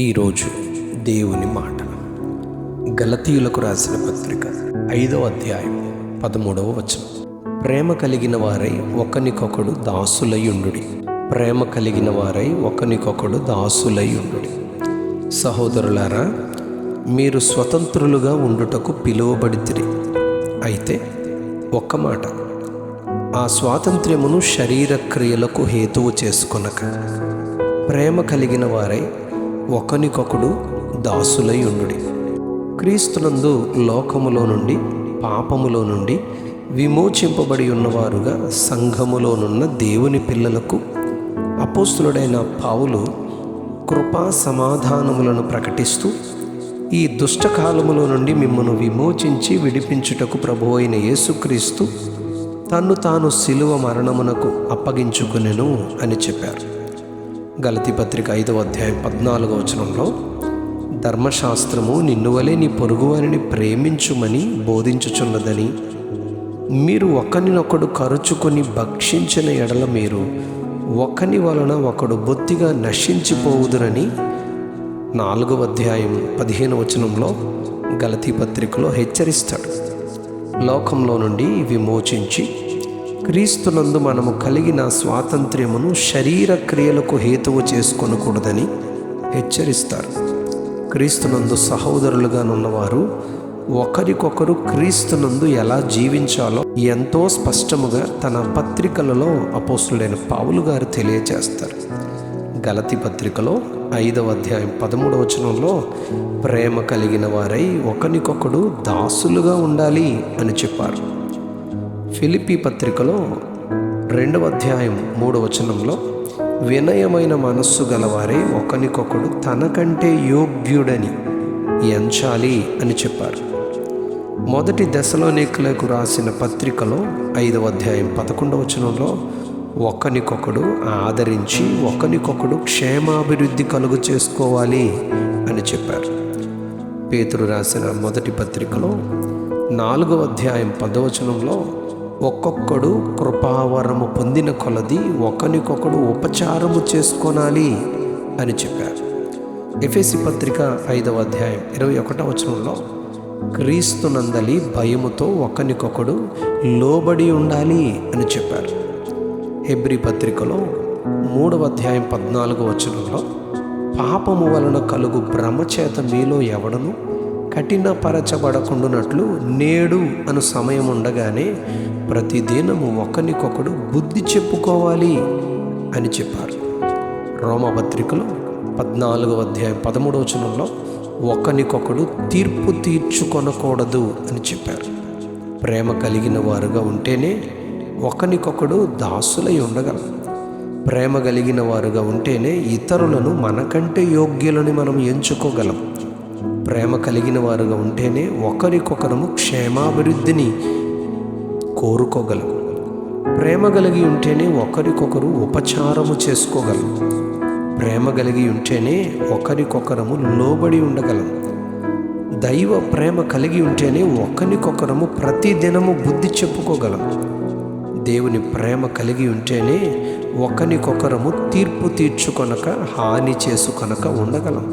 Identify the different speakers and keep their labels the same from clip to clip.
Speaker 1: ఈరోజు దేవుని మాట గలతీయులకు రాసిన పత్రిక 5వ అధ్యాయం 13వ వచనం. ప్రేమ కలిగిన వారై ఒకనికొకడు దాసులయుండుడి. ప్రేమ కలిగిన వారై ఒకనికొకడు దాసులయుండుడి. సహోదరులారా, మీరు స్వతంత్రులుగా ఉండుటకు పిలువబడితిరి. అయితే ఒక్క మాట, ఆ స్వాతంత్ర్యమును శరీర క్రియలకు హేతువు చేసుకొనక ప్రేమ కలిగిన వారై ఒకనికొకడు దాసులై ఉండుడి. క్రీస్తునందు లోకములో నుండి పాపములో నుండి విమోచింపబడి ఉన్నవారుగా సంఘములోనున్న దేవుని పిల్లలకు అపోస్తులుడైన పౌలు కృపా సమాధానములను ప్రకటిస్తూ, ఈ దుష్టకాలములో నుండి మిమ్మను విమోచించి విడిపించుటకు ప్రభువు అయిన యేసుక్రీస్తు తన్ను తాను శిలువ మరణమునకు అప్పగించుకునెను అని చెప్పారు. గలతీ పత్రిక 5వ అధ్యాయం 14వ వచనంలో, ధర్మశాస్త్రము నిన్ను వలె నీ పొరుగువారిని ప్రేమించుమని బోధించుచున్నదని, మీరు ఒకరినొకడు కరుచుకొని భక్షించిన ఎడల మీరు ఒకని వలన ఒకడు బొత్తిగా నశించిపోవుదురని 4వ అధ్యాయం 15వ వచనంలో గలతీ పత్రికలో హెచ్చరిస్తాడు. లోకంలో నుండి విమోచించి క్రీస్తునందు మనము కలిగిన స్వాతంత్ర్యమును శరీర క్రియలకు హేతువు చేసుకొనకూడదని హెచ్చరిస్తారు. క్రీస్తునందు సహోదరులుగా ఉన్నవారు ఒకరికొకరు క్రీస్తునందు ఎలా జీవించాలో ఎంతో స్పష్టముగా తన పత్రికలలో అపోస్తులుడైన పౌలు గారు తెలియజేస్తారు. గలతీ పత్రికలో 5వ అధ్యాయం 13వ వచనంలో ప్రేమ కలిగిన వారై ఒకరికొకడు దాసులుగా ఉండాలి అని చెప్పారు. ఫిలిప్పీ పత్రికలో 2వ అధ్యాయం 3వ వచనంలో వినయమైన మనస్సు గలవారే ఒకరికొకడు తనకంటే యోగ్యుడని ఎంచాలి అని చెప్పారు. మొదటి దశలోనికలకు రాసిన పత్రికలో 5వ అధ్యాయం 11వ వచనంలో ఒకరికొకడు ఆదరించి ఒకరికొకడు క్షేమాభివృద్ధి కలుగు చేసుకోవాలి అని చెప్పారు. పేతురు రాసిన మొదటి పత్రికలో 4వ అధ్యాయం 10వ వచనంలో ఒక్కొక్కడు కృపావరము పొందిన కొలది ఒకరికొకడు ఉపచారము చేసుకోనాలి అని చెప్పారు. ఎఫెసీ పత్రిక 5వ అధ్యాయం 21వ వచనంలో క్రీస్తునందలి భయముతో ఒకరికొకడు లోబడి ఉండాలి అని చెప్పారు. హెబ్రీ పత్రికలో 3వ అధ్యాయం 14వ వచనంలో పాపము వలన కలుగు భ్రమ చేత మీలో ఎవడను కఠినపరచబడకుండునట్లు నేడు అను సమయం ఉండగానే ప్రతిదినము ఒకరికొకడు బుద్ధి చెప్పుకోవాలి అని చెప్పారు. రోమపత్రికలో 14వ అధ్యాయం 13వ వచనంలో ఒకరికొకడు తీర్పు తీర్చుకొనకూడదు అని చెప్పారు. ప్రేమ కలిగిన వారుగా ఉంటేనే ఒకరికొకడు దాసులై ఉండగలం. ప్రేమ కలిగిన వారుగా ఉంటేనే ఇతరులను మనకంటే యోగ్యులని మనం ఎంచుకోగలం. ప్రేమ కలిగిన వారుగా ఉంటేనే ఒకరికొకరము క్షేమాభివృద్ధిని కోరుకోగలం. ప్రేమ కలిగి ఉంటేనే ఒకరికొకరు ఉపచారము చేసుకోగలం. ప్రేమ కలిగి ఉంటేనే ఒకరికొకరము లోబడి ఉండగలం. దైవ ప్రేమ కలిగి ఉంటేనే ఒకరికొకరము ప్రతిదినము బుద్ధి చెప్పుకోగలం. దేవుని ప్రేమ కలిగి ఉంటేనే ఒకరికొకరము తీర్పు తీర్చుకొనక హాని చేసుకొనక ఉండగలం.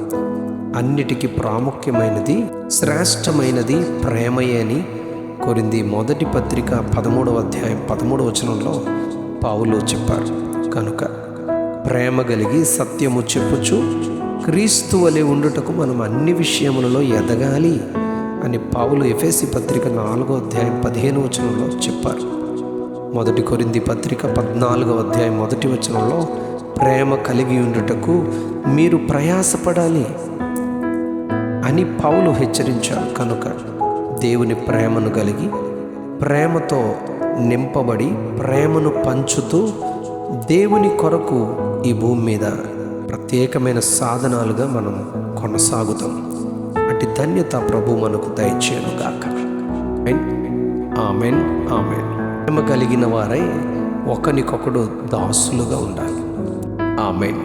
Speaker 1: అన్నిటికీ ప్రాముఖ్యమైనది, శ్రేష్టమైనది ప్రేమయే అని కొరింథీ మొదటి పత్రిక 13వ అధ్యాయం 13వ వచనంలో పౌలు చెప్పారు. కనుక ప్రేమ కలిగి సత్యము చెప్పుచు క్రీస్తు వలె ఉండుటకు మనం అన్ని విషయములలో ఎదగాలి అని పౌలు ఎఫెసీ పత్రిక 4వ అధ్యాయం 15వ వచనంలో చెప్పారు. మొదటి కొరింథీ పత్రిక 14వ అధ్యాయం 1వ వచనంలో ప్రేమ కలిగి ఉండుటకు మీరు ప్రయాసపడాలి అని పౌలు హెచ్చరించారు. కనుక దేవుని ప్రేమను కలిగి ప్రేమతో నింపబడి ప్రేమను పంచుతూ దేవుని కొరకు ఈ భూమి మీద ప్రత్యేకమైన సాధనాలుగా మనం కొనసాగుతాం. అటు ధన్యత ప్రభు మనకు దయచేయను గాక. Amen, amen. ప్రేమ కలిగిన వారై ఒకరికొకడు దాసులుగా ఉండాలి. ఆమెన్.